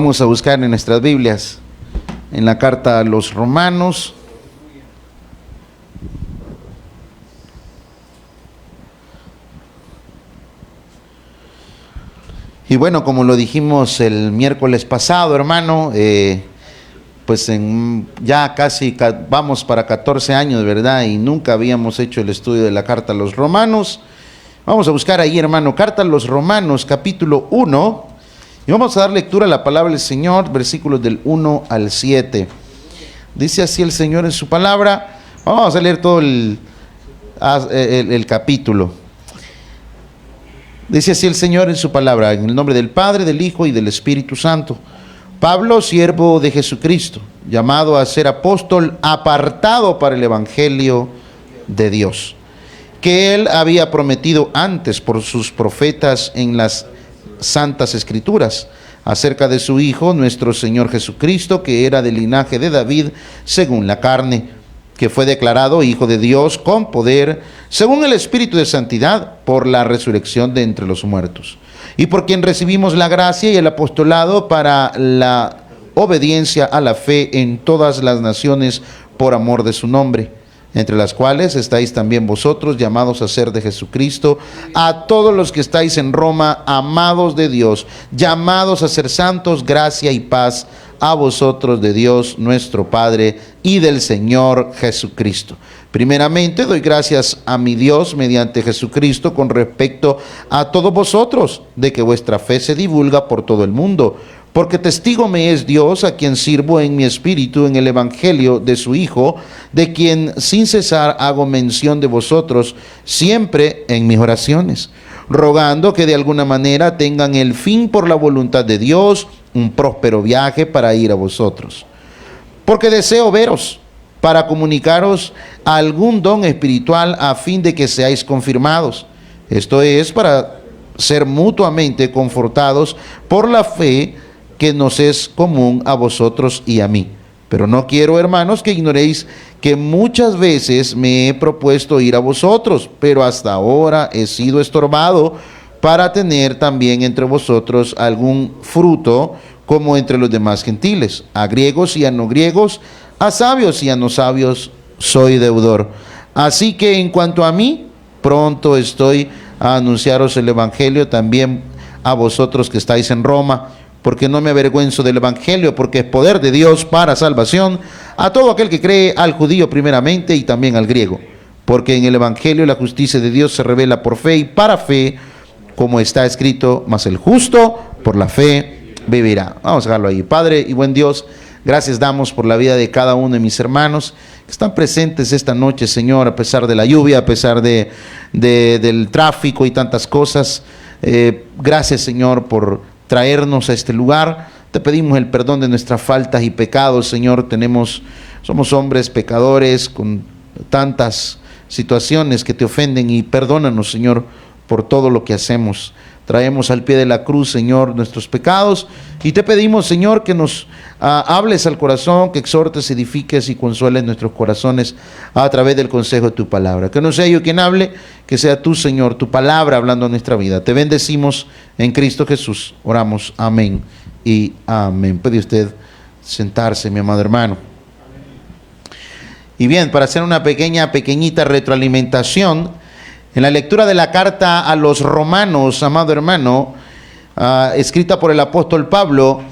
Vamos a buscar en nuestras Biblias, en la carta a los Romanos. Y bueno, como lo dijimos el miércoles pasado, hermano, pues ya casi vamos para 14 años, ¿verdad? Y nunca habíamos hecho el estudio de la carta a los Romanos. Vamos a buscar ahí, hermano, carta a los Romanos, capítulo 1. Y vamos a dar lectura a la palabra del Señor, versículos del 1 al 7. Dice así el Señor en su palabra. Vamos a leer todo el capítulo. Dice así el Señor en su palabra, en el nombre del Padre, del Hijo y del Espíritu Santo. Pablo, siervo de Jesucristo, llamado a ser apóstol, apartado para el Evangelio de Dios, que Él había prometido antes por sus profetas en las Santas Escrituras, acerca de su Hijo, nuestro Señor Jesucristo, que era del linaje de David, según la carne, que fue declarado Hijo de Dios con poder, según el Espíritu de Santidad, por la resurrección de entre los muertos, y por quien recibimos la gracia y el apostolado para la obediencia a la fe en todas las naciones por amor de su nombre, entre las cuales estáis también vosotros, llamados a ser de Jesucristo, a todos los que estáis en Roma, amados de Dios, llamados a ser santos, gracia y paz a vosotros de Dios nuestro Padre y del Señor Jesucristo. Primeramente doy gracias a mi Dios mediante Jesucristo con respecto a todos vosotros, de que vuestra fe se divulga por todo el mundo, porque testigo me es Dios, a quien sirvo en mi espíritu en el evangelio de su Hijo, de quien sin cesar hago mención de vosotros siempre en mis oraciones, rogando que de alguna manera tengan el fin por la voluntad de Dios, un próspero viaje para ir a vosotros. Porque deseo veros, para comunicaros algún don espiritual a fin de que seáis confirmados. Esto es, para ser mutuamente confortados por la fe que nos es común a vosotros y a mí. Pero no quiero, hermanos, que ignoréis que muchas veces me he propuesto ir a vosotros, pero hasta ahora he sido estorbado para tener también entre vosotros algún fruto como entre los demás gentiles, a griegos y a no griegos, a sabios y a no sabios soy deudor. Así que en cuanto a mí, pronto estoy a anunciaros el evangelio también a vosotros que estáis en Roma, porque no me avergüenzo del evangelio, porque es poder de Dios para salvación a todo aquel que cree, al judío primeramente y también al griego, porque en el evangelio la justicia de Dios se revela por fe y para fe, como está escrito, mas el justo por la fe vivirá. Vamos a dejarlo ahí. Padre y buen Dios, gracias damos por la vida de cada uno de mis hermanos que están presentes esta noche, Señor, a pesar de la lluvia, a pesar del tráfico y tantas cosas. Gracias, Señor, por traernos a este lugar. Te pedimos el perdón de nuestras faltas y pecados, Señor. Somos hombres pecadores con tantas situaciones que te ofenden, y perdónanos, Señor, por todo lo que hacemos. Traemos al pie de la cruz, Señor, nuestros pecados, y te pedimos, Señor, que nos hables al corazón, que exhortes, edifiques y consueles nuestros corazones a través del consejo de tu palabra. Que no sea yo quien hable, que sea tú, Señor, tu palabra hablando en nuestra vida. Te bendecimos en Cristo Jesús. Oramos. Amén y amén. Puede usted sentarse, mi amado hermano. Y bien, para hacer una pequeñita retroalimentación, en la lectura de la carta a los Romanos, amado hermano, escrita por el apóstol Pablo,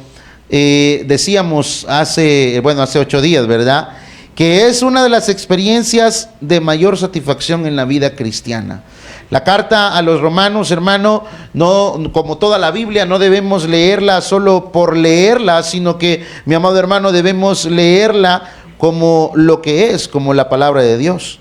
decíamos hace 8 días, ¿verdad?, que es una de las experiencias de mayor satisfacción en la vida cristiana. La carta a los Romanos, hermano, no, como toda la Biblia, no debemos leerla solo por leerla, sino que, mi amado hermano, debemos leerla como lo que es, como la palabra de Dios.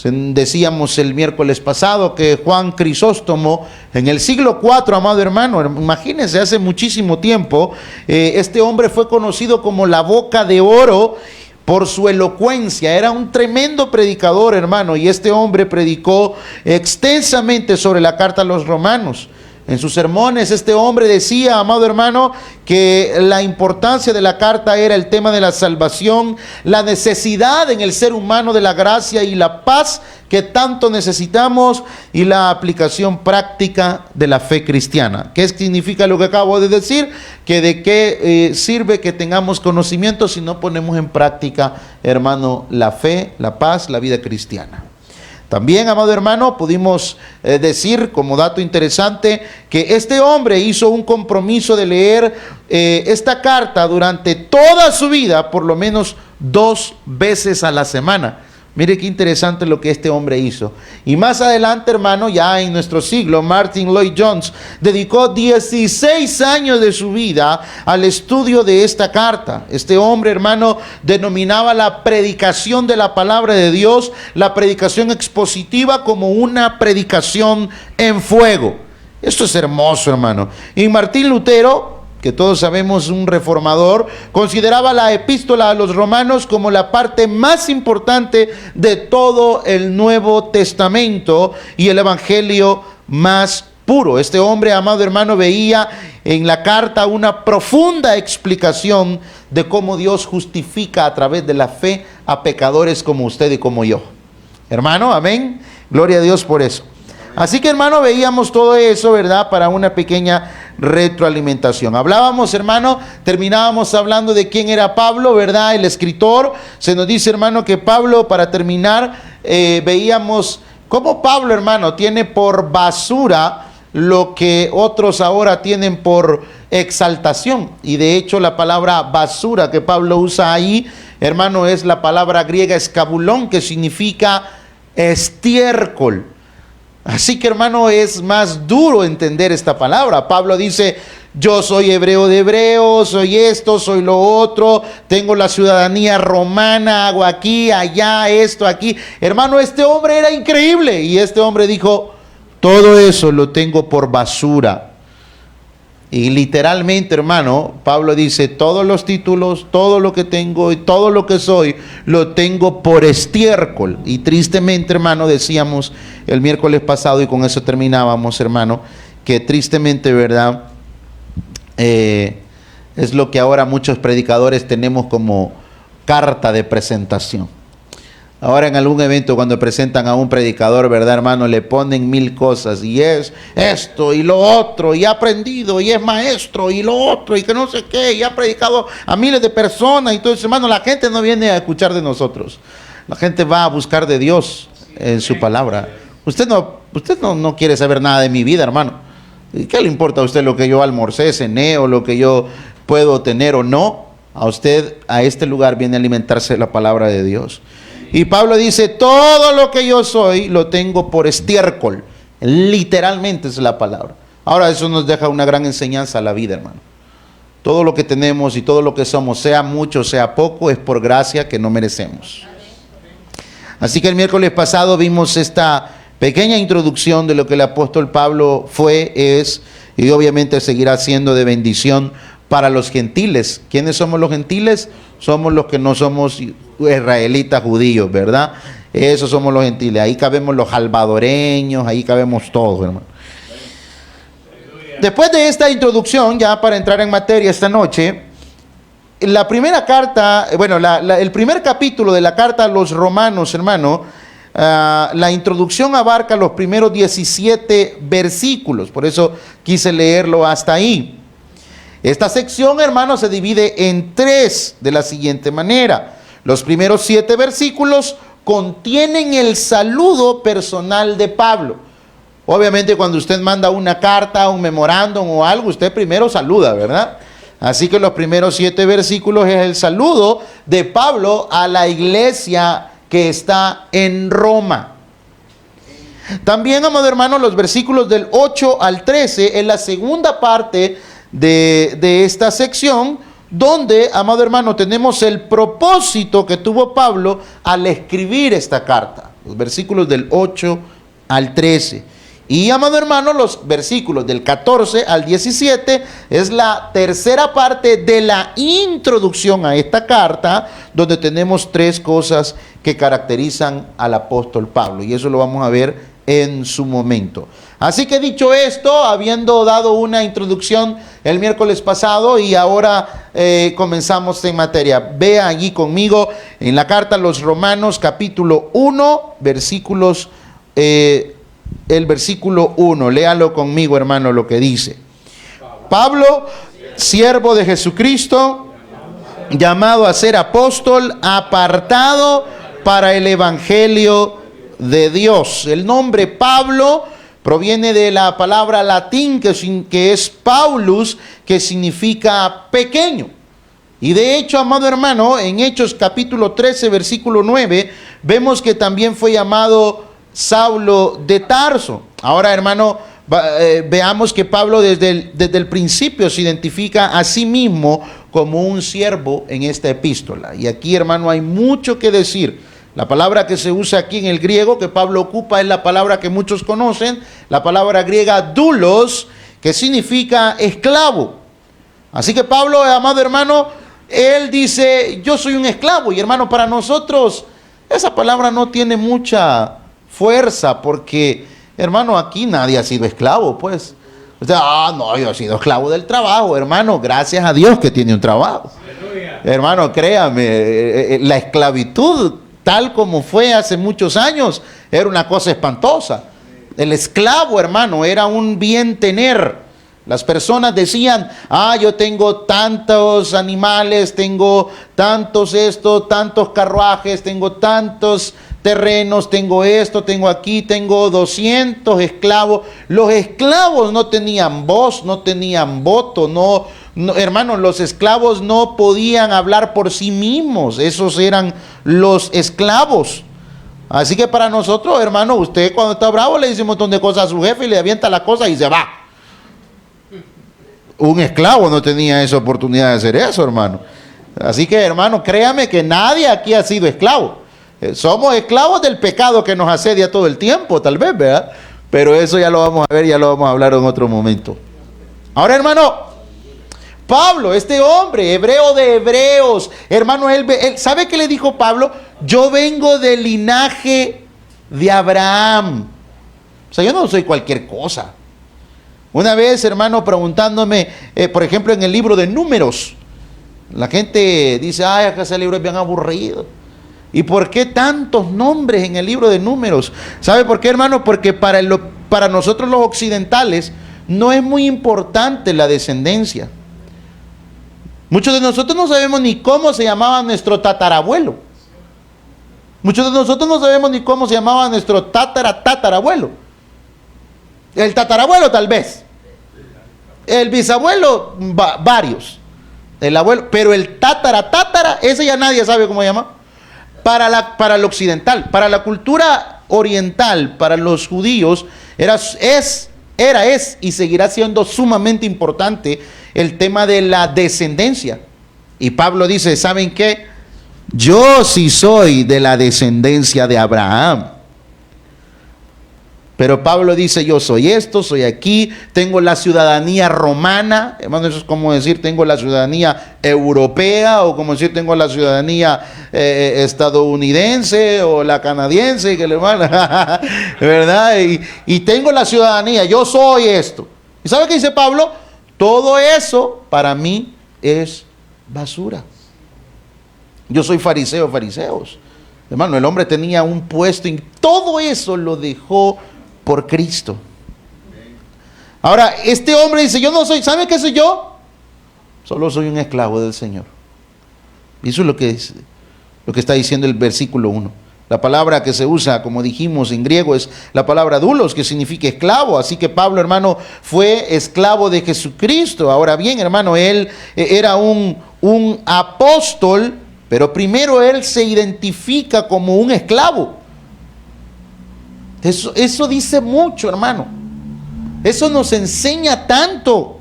Decíamos el miércoles pasado que Juan Crisóstomo, en el siglo IV, amado hermano, imagínense, hace muchísimo tiempo, este hombre fue conocido como la boca de oro por su elocuencia. Era un tremendo predicador, hermano, y este hombre predicó extensamente sobre la carta a los Romanos. En sus sermones este hombre decía, amado hermano, que la importancia de la carta era el tema de la salvación, la necesidad en el ser humano de la gracia y la paz que tanto necesitamos y la aplicación práctica de la fe cristiana. ¿Qué significa lo que acabo de decir? Que de qué sirve que tengamos conocimiento si no ponemos en práctica, hermano, la fe, la paz, la vida cristiana. También, amado hermano, pudimos decir como dato interesante que este hombre hizo un compromiso de leer esta carta durante toda su vida, por lo menos 2 veces a la semana. Mire qué interesante lo que este hombre hizo. Y más adelante, hermano, ya en nuestro siglo, Martin Lloyd-Jones dedicó 16 años de su vida al estudio de esta carta. Este hombre, hermano, denominaba la predicación de la palabra de Dios, la predicación expositiva, como una predicación en fuego. Esto es hermoso, hermano. Y Martín Lutero, que todos sabemos un reformador, consideraba la epístola a los romanos como la parte más importante de todo el Nuevo Testamento y el evangelio más puro. Este hombre, amado hermano, veía en la carta una profunda explicación de cómo Dios justifica a través de la fe a pecadores como usted y como yo. Hermano, amén. Gloria a Dios por eso. Así que, hermano, veíamos todo eso, ¿verdad? Para una pequeña retroalimentación. Hablábamos, hermano, terminábamos hablando de quién era Pablo, ¿verdad? El escritor. Se nos dice, hermano, que Pablo, para terminar, veíamos cómo Pablo, hermano, tiene por basura lo que otros ahora tienen por exaltación. Y de hecho, la palabra basura que Pablo usa ahí, hermano, es la palabra griega escabulón, que significa estiércol. Así que, hermano, es más duro entender esta palabra. Pablo dice, yo soy hebreo de hebreos, soy esto, soy lo otro, tengo la ciudadanía romana, hago aquí, allá, esto, aquí. Hermano, este hombre era increíble. Y este hombre dijo, todo eso lo tengo por basura. Y literalmente, hermano, Pablo dice, todos los títulos, todo lo que tengo y todo lo que soy, lo tengo por estiércol. Y tristemente, hermano, decíamos el miércoles pasado, y con eso terminábamos, hermano, que tristemente, ¿verdad? Es lo que ahora muchos predicadores tenemos como carta de presentación. Ahora en algún evento cuando presentan a un predicador, ¿verdad, hermano? Le ponen 1000 cosas, y es esto y lo otro, y ha aprendido, y es maestro, y lo otro, y que no sé qué, y ha predicado a miles de personas. Y todo eso, hermano, la gente no viene a escuchar de nosotros. La gente va a buscar de Dios en su palabra. Usted no quiere saber nada de mi vida, hermano. ¿Qué le importa a usted lo que yo almorcé, cené, o lo que yo puedo tener o no? A usted, a este lugar, viene a alimentarse de la palabra de Dios. Y Pablo dice, todo lo que yo soy lo tengo por estiércol. Literalmente es la palabra. Ahora eso nos deja una gran enseñanza a la vida, hermano. Todo lo que tenemos y todo lo que somos, sea mucho, sea poco, es por gracia que no merecemos. Así que el miércoles pasado vimos esta pequeña introducción de lo que el apóstol Pablo fue, es y obviamente seguirá siendo de bendición para los gentiles. ¿Quiénes somos los gentiles? Somos los que no somos israelitas judíos, ¿verdad? Esos somos los gentiles. Ahí cabemos los salvadoreños, ahí cabemos todos, hermano. Después de esta introducción, ya para entrar en materia esta noche, la primera carta, bueno, el primer capítulo de la carta a los romanos, hermano, la introducción abarca los primeros 17 versículos, por eso quise leerlo hasta ahí. Esta sección, hermano, se divide en 3 de la siguiente manera. Los primeros 7 versículos contienen el saludo personal de Pablo. Obviamente, cuando usted manda una carta, un memorándum o algo, usted primero saluda, ¿verdad? Así que los primeros 7 versículos es el saludo de Pablo a la iglesia que está en Roma. También, amado hermano, los versículos del 8 al 13 es la segunda parte de esta sección, donde, amado hermano, tenemos el propósito que tuvo Pablo al escribir esta carta. Los versículos del 8 al 13. Y, amado hermano, los versículos del 14 al 17 es la tercera parte de la introducción a esta carta, donde tenemos 3 cosas que caracterizan al apóstol Pablo. Y eso lo vamos a ver en su momento. Así que dicho esto, habiendo dado una introducción el miércoles pasado y ahora comenzamos en materia. Vea allí conmigo en la carta a los Romanos capítulo 1, versículos, el versículo 1. Léalo conmigo, hermano, lo que dice. Pablo, siervo de Jesucristo, llamado a ser apóstol, apartado para el evangelio de Dios. El nombre Pablo proviene de la palabra latín que es Paulus, que significa pequeño. Y de hecho, amado hermano, en Hechos capítulo 13, versículo 9, vemos que también fue llamado Saulo de Tarso. Ahora, hermano, veamos que Pablo desde el principio se identifica a sí mismo como un siervo en esta epístola. Y aquí, hermano, hay mucho que decir. La palabra que se usa aquí en el griego que Pablo ocupa es la palabra que muchos conocen, la palabra griega doulos, que significa esclavo. Así que Pablo, amado hermano, él dice, yo soy un esclavo. Y hermano, para nosotros esa palabra no tiene mucha fuerza porque, hermano, aquí nadie ha sido esclavo, pues. O sea, no, yo he sido esclavo del trabajo, hermano, gracias a Dios que tiene un trabajo. Aleluya. Hermano, créame, la esclavitud tal como fue hace muchos años, era una cosa espantosa. El esclavo, hermano, era un bien tener. Las personas decían, yo tengo tantos animales, tengo tantos tantos carruajes, tengo tantos terrenos, tengo esto, tengo aquí, tengo 200 esclavos. Los esclavos no tenían voz, no tenían voto, no, hermanos, los esclavos no podían hablar por sí mismos. Esos eran los esclavos. Así que para nosotros, hermano, usted cuando está bravo le dice un montón de cosas a su jefe y le avienta la cosa y se va. Un esclavo no tenía esa oportunidad de hacer eso, hermano. Así que, hermano, créame que nadie aquí ha sido esclavo. Somos esclavos del pecado que nos asedia todo el tiempo, tal vez, ¿verdad? Pero eso ya lo vamos a ver, ya lo vamos a hablar en otro momento. Ahora, hermano, Pablo, este hombre, hebreo de hebreos, hermano, él ¿sabe qué le dijo Pablo? Yo vengo del linaje de Abraham. O sea, yo no soy cualquier cosa. Una vez, hermano, preguntándome, por ejemplo, en el libro de Números, la gente dice, acá ese libro es bien aburrido. ¿Y por qué tantos nombres en el libro de Números? ¿Sabe por qué, hermano? Porque para nosotros los occidentales no es muy importante la descendencia. Muchos de nosotros no sabemos ni cómo se llamaba nuestro tatarabuelo. Muchos de nosotros no sabemos ni cómo se llamaba nuestro tatarabuelo. El tatarabuelo tal vez. El bisabuelo, varios. El abuelo, pero el tatara, ese ya nadie sabe cómo se llama. Para el occidental, para la cultura oriental, para los judíos, es y seguirá siendo sumamente importante el tema de la descendencia. Y Pablo dice, ¿saben qué? Yo sí soy de la descendencia de Abraham. Pero Pablo dice, yo soy esto, soy aquí, tengo la ciudadanía romana, hermano, eso es como decir, tengo la ciudadanía europea, o como decir, tengo la ciudadanía estadounidense, o la canadiense, que le ¿verdad? Y tengo la ciudadanía, yo soy esto. ¿Y sabe qué dice Pablo? Todo eso para mí es basura. Yo soy fariseos. Hermano, el hombre tenía un puesto y todo eso lo dejó por Cristo. Ahora, este hombre dice, yo no soy, ¿sabe qué soy yo? Solo soy un esclavo del Señor. Y eso es lo que está diciendo el versículo 1. La palabra que se usa, como dijimos en griego, es la palabra doulos, que significa esclavo. Así que Pablo, hermano, fue esclavo de Jesucristo. Ahora bien, hermano, él era un apóstol, pero primero él se identifica como un esclavo. Eso dice mucho, hermano. Eso nos enseña tanto.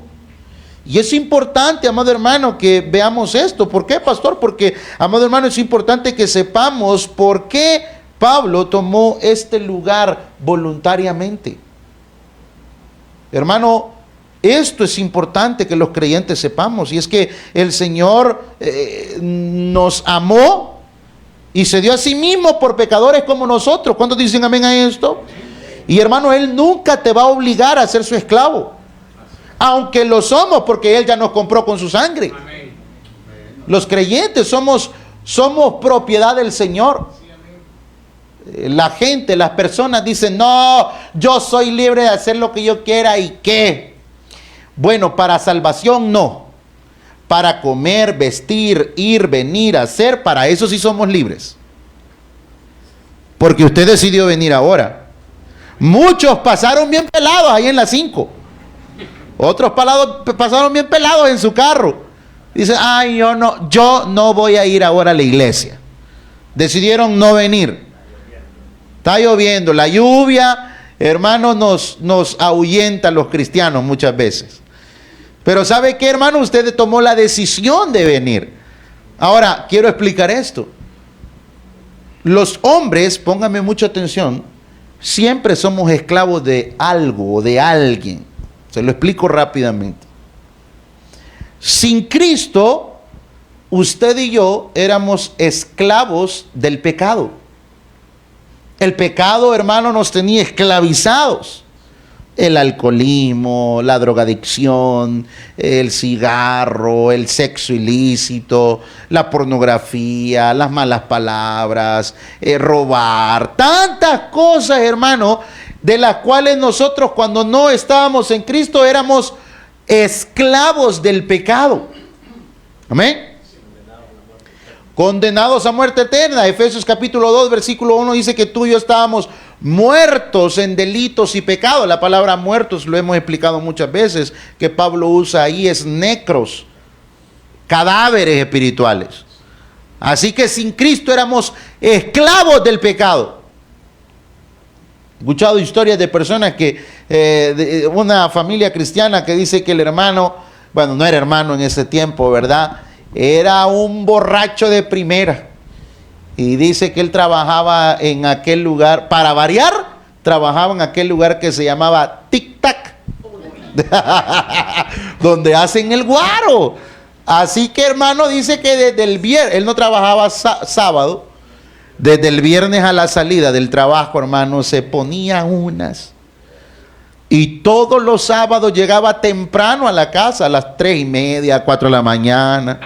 Y es importante, amado hermano, que veamos esto. ¿Por qué, pastor? Porque, amado hermano, es importante que sepamos por qué Pablo tomó este lugar voluntariamente. Hermano, esto es importante que los creyentes sepamos. Y es que el Señor nos amó y se dio a sí mismo por pecadores como nosotros. ¿Cuántos dicen amén a esto? Y hermano, Él nunca te va a obligar a ser su esclavo. Aunque lo somos, porque Él ya nos compró con su sangre. Los creyentes somos propiedad del Señor. La gente, las personas dicen, no, yo soy libre de hacer lo que yo quiera. ¿Y qué? Bueno, para salvación no. Para comer, vestir, ir, venir, hacer, para eso sí somos libres. Porque usted decidió venir ahora. Muchos pasaron bien pelados ahí en la 5. Otros pasaron bien pelados en su carro. Dicen, ay, yo no voy a ir ahora a la iglesia. Decidieron no venir. Está lloviendo. La lluvia, hermano, nos ahuyenta a los cristianos muchas veces. Pero ¿sabe qué, hermano? Usted tomó la decisión de venir. Ahora, quiero explicar esto. Los hombres, pónganme mucha atención, siempre somos esclavos de algo o de alguien. Se lo explico rápidamente. Sin Cristo, usted y yo éramos esclavos del pecado. El pecado, hermano, nos tenía esclavizados. El alcoholismo, la drogadicción, el cigarro, el sexo ilícito, la pornografía, las malas palabras, robar, tantas cosas, hermano, de las cuales nosotros cuando no estábamos en Cristo éramos esclavos del pecado. Amén. Condenados a muerte eterna. Efesios capítulo 2, versículo 1 dice que tú y yo estábamos muertos en delitos y pecados. La palabra muertos lo hemos explicado muchas veces, que Pablo usa ahí es necros, cadáveres espirituales. Así que sin Cristo éramos esclavos del pecado. He escuchado historias de personas de una familia cristiana que dice que el hermano, bueno, no era hermano en ese tiempo, ¿verdad? Era un borracho de primera. Y dice que él trabajaba en aquel lugar, para variar, trabajaba en aquel lugar que se llamaba Tic Tac, donde hacen el guaro. Así que, hermano, dice que desde el viernes, él no trabajaba sábado, desde el viernes a la salida del trabajo, hermano, se ponía unas. Y todos los sábados llegaba temprano a la casa, a las 3:30, 4 de la mañana.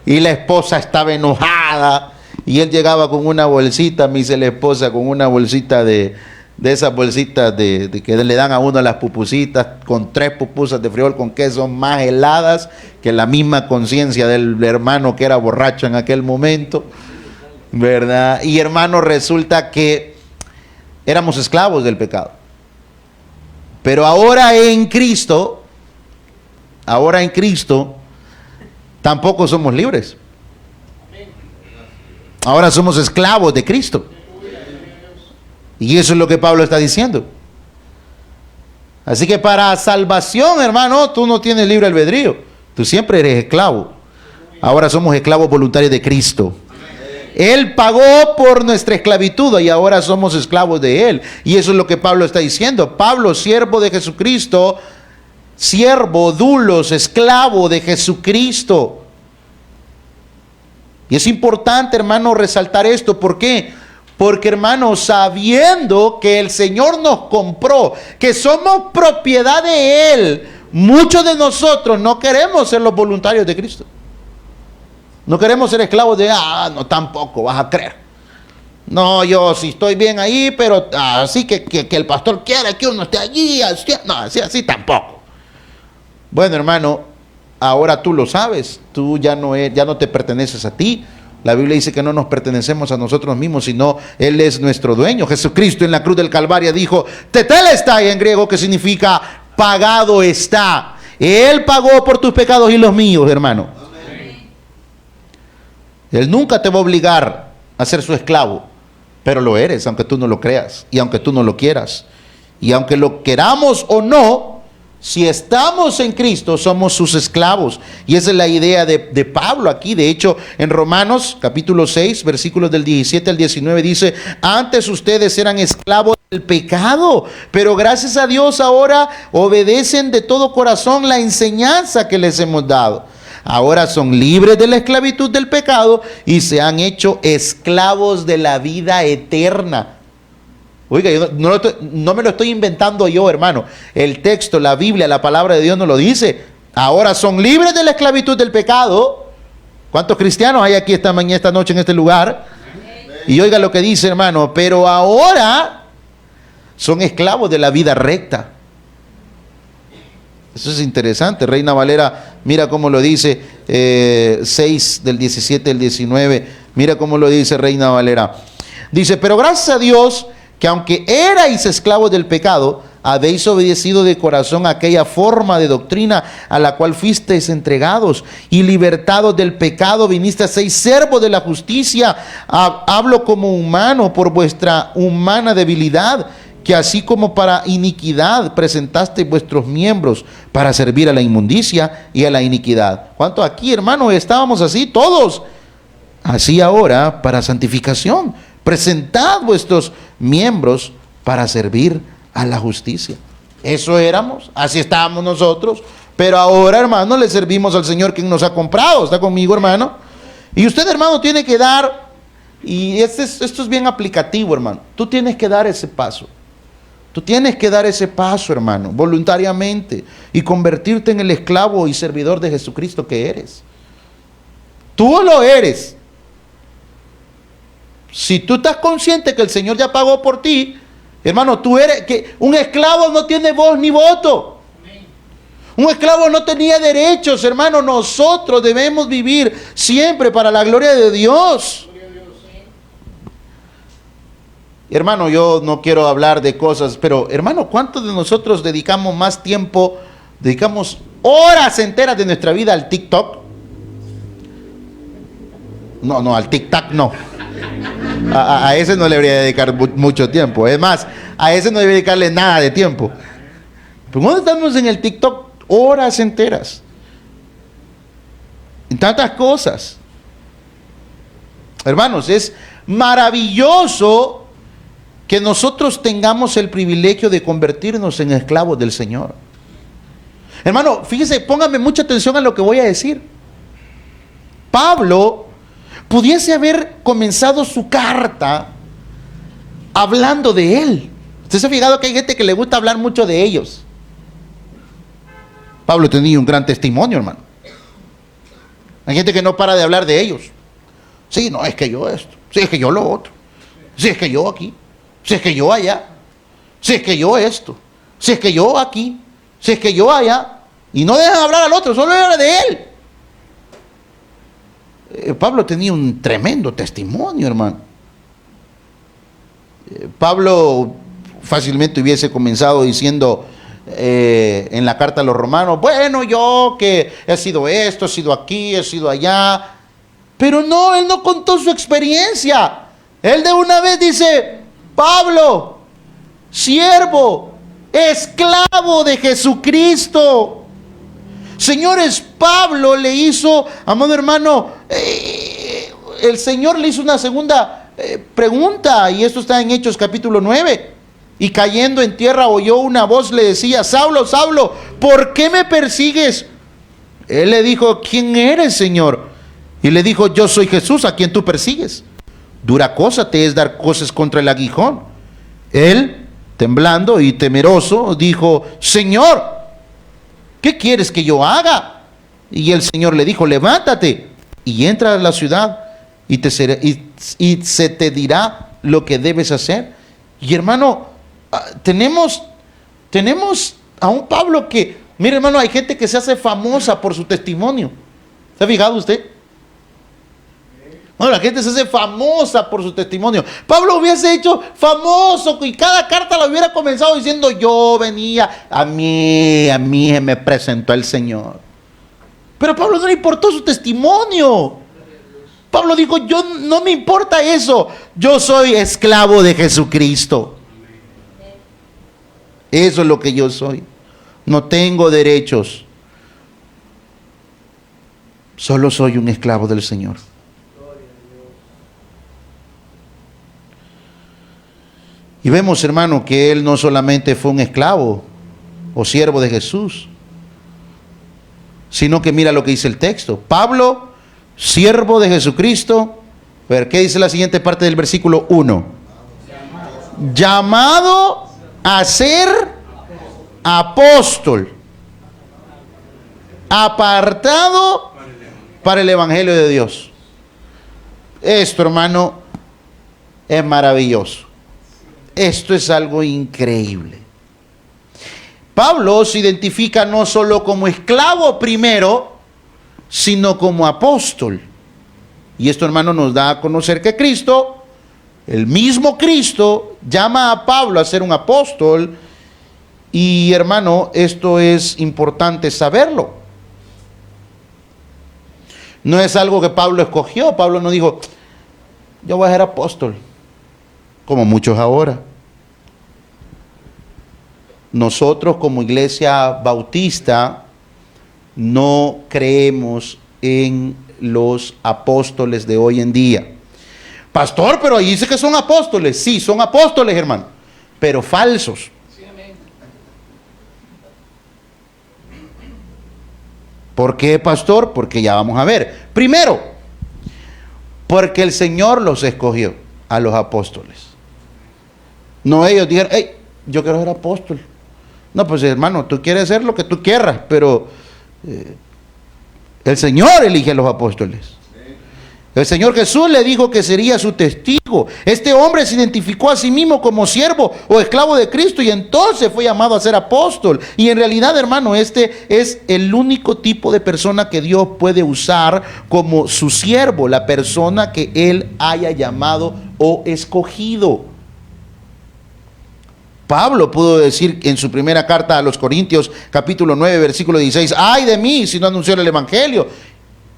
Y la esposa estaba enojada. Y él llegaba con una bolsita, me dice la esposa, con una bolsita de esas bolsitas de que le dan a uno las pupusitas, con 3 pupusas de frijol con queso más heladas que la misma conciencia del hermano que era borracho en aquel momento, ¿verdad? Y hermano, resulta que éramos esclavos del pecado. Pero ahora en Cristo, tampoco somos libres. Ahora somos esclavos de Cristo. Y eso es lo que Pablo está diciendo. Así que para salvación, hermano, tú no tienes libre albedrío. Tú siempre eres esclavo. Ahora somos esclavos voluntarios de Cristo. Él pagó por nuestra esclavitud y ahora somos esclavos de Él. Y eso es lo que Pablo está diciendo. Pablo, siervo de Jesucristo, siervo, dulos, esclavo de Jesucristo. Y es importante, hermano, resaltar esto. ¿Por qué? Porque, hermano, sabiendo que el Señor nos compró, que somos propiedad de Él, muchos de nosotros no queremos ser los voluntarios de Cristo. No queremos ser esclavos de, no, tampoco, vas a creer. No, yo sí estoy bien ahí, pero así que el pastor quiere que uno esté allí. No, así tampoco. Bueno, hermano, ahora tú lo sabes, tú ya no te perteneces a ti. La Biblia dice que no nos pertenecemos a nosotros mismos, sino Él es nuestro dueño. Jesucristo en la cruz del Calvario dijo, tetelestai en griego, que significa pagado está. Él pagó por tus pecados y los míos, hermano. Amén. Él nunca te va a obligar a ser su esclavo, pero lo eres, aunque tú no lo creas y aunque tú no lo quieras. Y aunque lo queramos o no, si estamos en Cristo, somos sus esclavos. Y esa es la idea de Pablo aquí. De hecho, en Romanos capítulo 6, versículos del 17 al 19 dice, antes ustedes eran esclavos del pecado, pero gracias a Dios ahora obedecen de todo corazón la enseñanza que les hemos dado. Ahora son libres de la esclavitud del pecado y se han hecho esclavos de la vida eterna. Oiga, yo no me lo estoy inventando yo, hermano. El texto, la Biblia, la palabra de Dios nos lo dice. Ahora son libres de la esclavitud del pecado. ¿Cuántos cristianos hay aquí esta mañana, esta noche en este lugar? Y oiga lo que dice, hermano. Pero ahora son esclavos de la vida recta. Eso es interesante. Reina Valera, mira cómo lo dice, 6 del 17 al 19. Mira cómo lo dice Reina Valera. Dice, pero gracias a Dios que aunque erais esclavos del pecado, habéis obedecido de corazón a aquella forma de doctrina a la cual fuisteis entregados, y libertados del pecado viniste a ser siervos de la justicia. Hablo como humano por vuestra humana debilidad, que así como para iniquidad presentasteis vuestros miembros para servir a la inmundicia y a la iniquidad. ¿Cuántos aquí, hermanos, estábamos así? Todos. Así ahora para santificación. Presentad vuestros miembros para servir a la justicia. Eso éramos, así estábamos nosotros. Pero ahora, hermano, le servimos al Señor quien nos ha comprado. ¿Está conmigo, hermano? Y usted, hermano, tiene que dar, y esto es bien aplicativo, hermano. Tú tienes que dar ese paso. Tú tienes que dar ese paso, hermano, voluntariamente, y convertirte en el esclavo y servidor de Jesucristo que eres. Tú lo eres. Si tú estás consciente que el Señor ya pagó por ti, hermano, tú eres, que un esclavo no tiene voz ni voto. Un esclavo no tenía derechos, hermano. Nosotros debemos vivir siempre para la gloria de Dios. Hermano, yo no quiero hablar de cosas, pero hermano, ¿cuántos de nosotros dedicamos más tiempo, dedicamos horas enteras de nuestra vida al TikTok? No, al tic-tac no. A ese no le debería dedicar mucho tiempo. Es más, a ese no debería dedicarle nada de tiempo. Pero cuando estamos en el TikTok horas enteras, en tantas cosas, hermanos, es maravilloso que nosotros tengamos el privilegio de convertirnos en esclavos del Señor. Hermano, fíjese, póngame mucha atención a lo que voy a decir. Pablo pudiese haber comenzado su carta hablando de él. ¿Usted se ha fijado que hay gente que le gusta hablar mucho de ellos? Pablo tenía un gran testimonio, hermano. Hay gente que no para de hablar de ellos. Sí, no, es que yo esto. Sí, es que yo lo otro. Sí, es que yo aquí. Sí, es que yo allá. Sí, es que yo esto. Sí, es que yo aquí. Sí, es que yo allá. Y no dejan hablar al otro, solo hablan de él. Pablo tenía un tremendo testimonio, hermano. Pablo fácilmente hubiese comenzado diciendo en la carta a los romanos, bueno, yo que he sido esto, he sido aquí, he sido allá. Pero no, él no contó su experiencia. Él de una vez dice, Pablo, siervo, esclavo de Jesucristo. Señores, Pablo le hizo, amado hermano, el Señor le hizo una segunda pregunta, y esto está en Hechos capítulo 9. Y cayendo en tierra oyó una voz, le decía, Saulo, Saulo, ¿por qué me persigues? Él le dijo, ¿quién eres, Señor? Y le dijo, yo soy Jesús, a quien tú persigues. Dura cosa te es dar cosas contra el aguijón. Él, temblando y temeroso, dijo, Señor, ¿qué quieres que yo haga? Y el Señor le dijo, levántate y entra a la ciudad y se te dirá lo que debes hacer. Y hermano, tenemos a un Pablo que, mire hermano, hay gente que se hace famosa por su testimonio. ¿Se ha fijado usted? Bueno, la gente se hace famosa por su testimonio. Pablo hubiese hecho famoso y cada carta la hubiera comenzado diciendo, yo venía, a mí me presentó el Señor. Pero a Pablo no le importó su testimonio. Pablo dijo, yo no me importa eso, yo soy esclavo de Jesucristo. Eso es lo que yo soy. No tengo derechos. Solo soy un esclavo del Señor. Y vemos, hermano, que él no solamente fue un esclavo o siervo de Jesús, sino que mira lo que dice el texto. Pablo, siervo de Jesucristo. A ver, ¿qué dice la siguiente parte del versículo 1? llamado a ser apóstol, apartado para el Evangelio de Dios. Esto, hermano, es maravilloso. Esto es algo increíble. Pablo se identifica no solo como esclavo primero, sino como apóstol. Y esto, hermano, nos da a conocer que Cristo, el mismo Cristo, llama a Pablo a ser un apóstol. Y, hermano, esto es importante saberlo. No es algo que Pablo escogió. Pablo no dijo, yo voy a ser apóstol, como muchos ahora. Nosotros como iglesia bautista no creemos en los apóstoles de hoy en día. Pastor, pero ahí dice que son apóstoles. Sí, son apóstoles, hermano, pero falsos. ¿Por qué, pastor? Porque ya vamos a ver. Primero, porque el Señor los escogió a los apóstoles. No ellos dijeron, hey, yo quiero ser apóstol. No, pues hermano, tú quieres hacer lo que tú quieras, pero el Señor elige a los apóstoles. El Señor Jesús le dijo que sería su testigo. Este hombre se identificó a sí mismo como siervo o esclavo de Cristo y entonces fue llamado a ser apóstol. Y en realidad, hermano, este es el único tipo de persona que Dios puede usar como su siervo, la persona que Él haya llamado o escogido. Pablo pudo decir en su primera carta a los Corintios, capítulo 9, versículo 16, ¡ay de mí si no anuncio el Evangelio!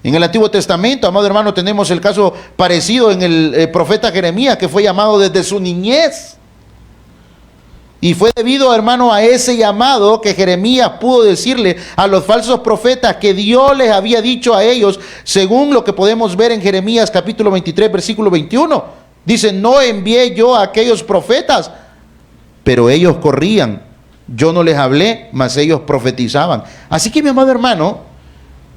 En el Antiguo Testamento, amado hermano, tenemos el caso parecido en el profeta Jeremías, que fue llamado desde su niñez. Y fue debido, hermano, a ese llamado que Jeremías pudo decirle a los falsos profetas que Dios les había dicho a ellos, según lo que podemos ver en Jeremías capítulo 23, versículo 21. Dice, no envié yo a aquellos profetas, pero ellos corrían. Yo no les hablé, mas ellos profetizaban. Así que, mi amado hermano,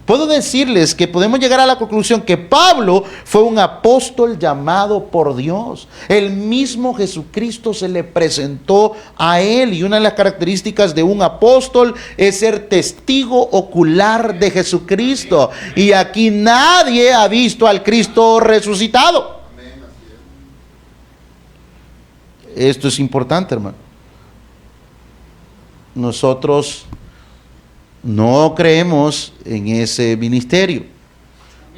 puedo decirles que podemos llegar a la conclusión que Pablo fue un apóstol llamado por Dios. El mismo Jesucristo se le presentó a él y una de las características de un apóstol es ser testigo ocular de Jesucristo. Y aquí nadie ha visto al Cristo resucitado. Esto es importante, hermano. Nosotros no creemos en ese ministerio.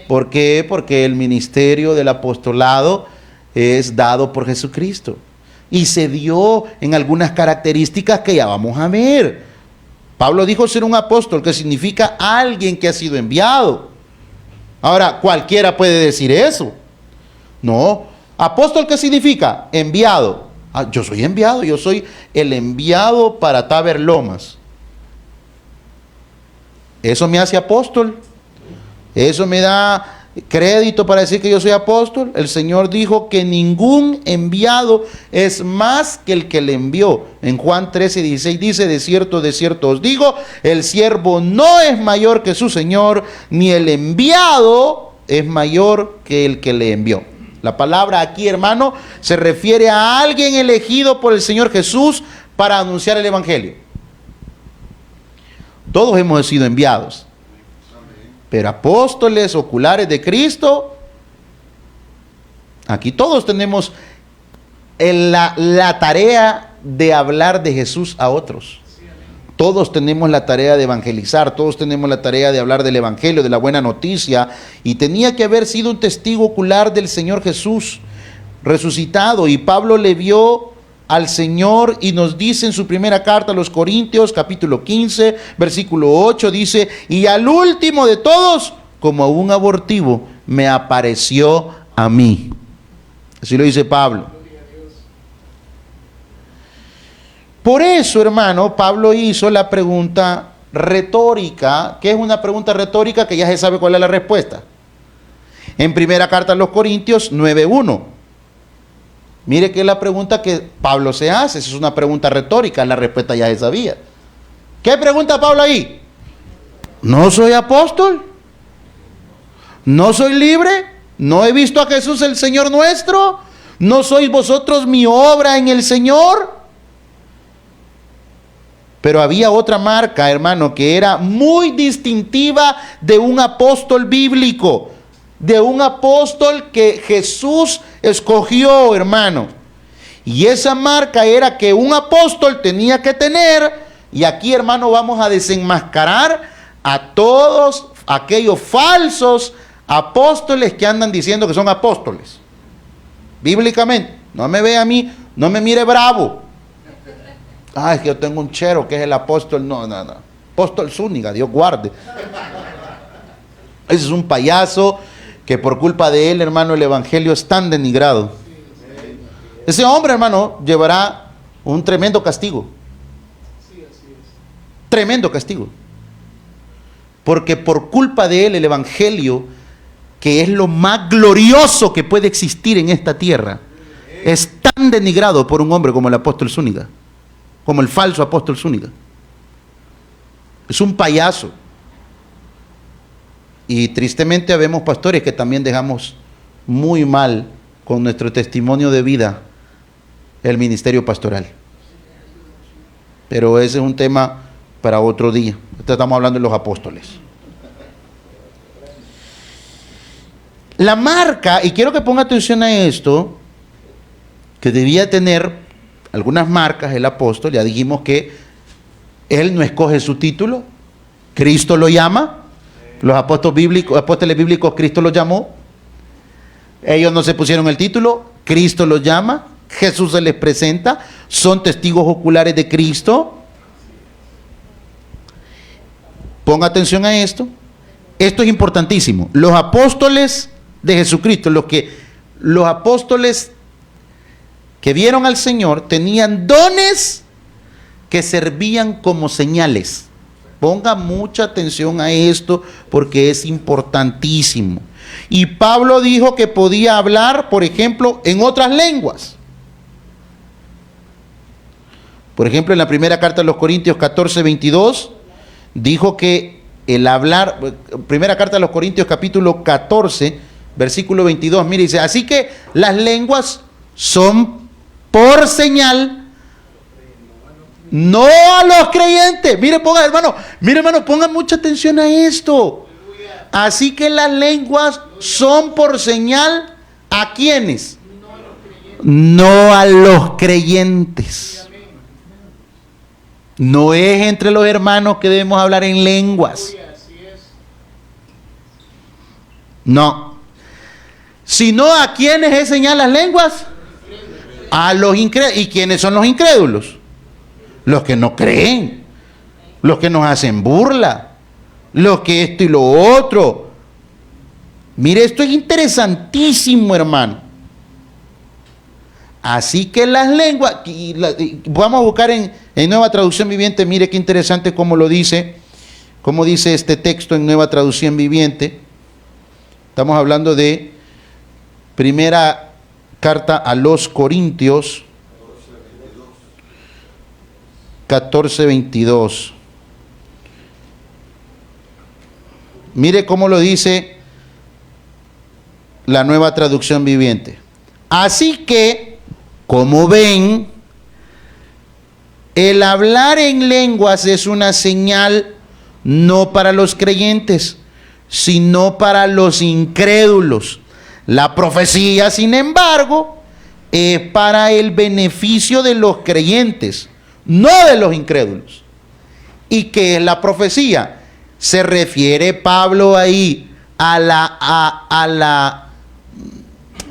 ¿Por qué? Porque el ministerio del apostolado es dado por Jesucristo. Y se dio en algunas características que ya vamos a ver. Pablo dijo ser un apóstol, que significa alguien que ha sido enviado. Ahora, cualquiera puede decir eso. No. ¿Apóstol qué significa? Enviado. Ah, yo soy enviado, yo soy el enviado para Taber Lomas. ¿Eso me hace apóstol? ¿Eso me da crédito para decir que yo soy apóstol? El Señor dijo que ningún enviado es más que el que le envió. En Juan 13:16 dice, de cierto os digo, el siervo no es mayor que su Señor, ni el enviado es mayor que el que le envió. La palabra aquí, hermano, se refiere a alguien elegido por el Señor Jesús para anunciar el Evangelio. Todos hemos sido enviados, pero apóstoles oculares de Cristo, aquí todos tenemos la tarea de hablar de Jesús a otros. Todos tenemos la tarea de evangelizar, todos tenemos la tarea de hablar del Evangelio, de la buena noticia, y tenía que haber sido un testigo ocular del Señor Jesús resucitado. Y Pablo le vio al Señor y nos dice en su primera carta a los Corintios, capítulo 15, versículo 8, dice, y al último de todos, como a un abortivo, me apareció a mí. Así lo dice Pablo. Por eso, hermano, Pablo hizo la pregunta retórica, que es una pregunta retórica que ya se sabe cuál es la respuesta. En primera carta a los Corintios 9:1. Mire que es la pregunta que Pablo se hace. Esa es una pregunta retórica, la respuesta ya se sabía. ¿Qué pregunta Pablo ahí? ¿No soy apóstol? ¿No soy libre? ¿No he visto a Jesús el Señor nuestro? ¿No sois vosotros mi obra en el Señor? Pero había otra marca, hermano, que era muy distintiva de un apóstol bíblico, de un apóstol que Jesús escogió, hermano. Y esa marca era que un apóstol tenía que tener, y aquí, hermano, vamos a desenmascarar a todos aquellos falsos apóstoles que andan diciendo que son apóstoles. Bíblicamente, no me ve a mí, no me mire bravo. Es que yo tengo un chero que es el apóstol. No. Apóstol Zúñiga, Dios guarde. Ese es un payaso que por culpa de él, hermano, el evangelio es tan denigrado. Ese hombre, hermano, llevará un tremendo castigo. Tremendo castigo. Porque por culpa de él, el evangelio, que es lo más glorioso que puede existir en esta tierra, es tan denigrado por un hombre como el apóstol Zúñiga, como el falso apóstol Zúñiga. Es un payaso. Y tristemente habemos pastores que también dejamos muy mal con nuestro testimonio de vida el ministerio pastoral. Pero ese es un tema para otro día. Estamos hablando de los apóstoles. La marca, y quiero que ponga atención a esto, que debía tener algunas marcas el apóstol. Ya dijimos que él no escoge su título, Cristo lo llama. Los apóstoles bíblicos, Cristo los llamó. Ellos no se pusieron el título, Cristo los llama, Jesús se les presenta, son testigos oculares de Cristo. Ponga atención a esto. Esto es importantísimo. Los apóstoles de Jesucristo, los apóstoles que vieron al Señor, tenían dones que servían como señales. Ponga mucha atención a esto porque es importantísimo. Y Pablo dijo que podía hablar, por ejemplo, en otras lenguas. Por ejemplo, en la primera carta a los Corintios 14:22, dijo que el hablar, primera carta a los Corintios capítulo 14, versículo 22, mire, dice, así que las lenguas son por señal, no a los creyentes. Mire, hermano, pongan mucha atención a esto. Así que las lenguas son por señal, ¿a quiénes? No a los creyentes. No es entre los hermanos que debemos hablar en lenguas. No. Sino a quiénes es señal las lenguas. A los incrédulos. ¿Y quiénes son los incrédulos? Los que no creen, los que nos hacen burla, los que esto y lo otro. Mire, esto es interesantísimo, hermano. Así que las lenguas, vamos a buscar en Nueva Traducción Viviente, mire qué interesante cómo dice este texto en Nueva Traducción Viviente. Estamos hablando de primera carta a los Corintios 14:22. Mire cómo lo dice la Nueva Traducción Viviente. Así que, como ven, el hablar en lenguas es una señal no para los creyentes, sino para los incrédulos. La profecía, sin embargo, es para el beneficio de los creyentes, no de los incrédulos. ¿Y qué es la profecía? Se refiere Pablo ahí a la,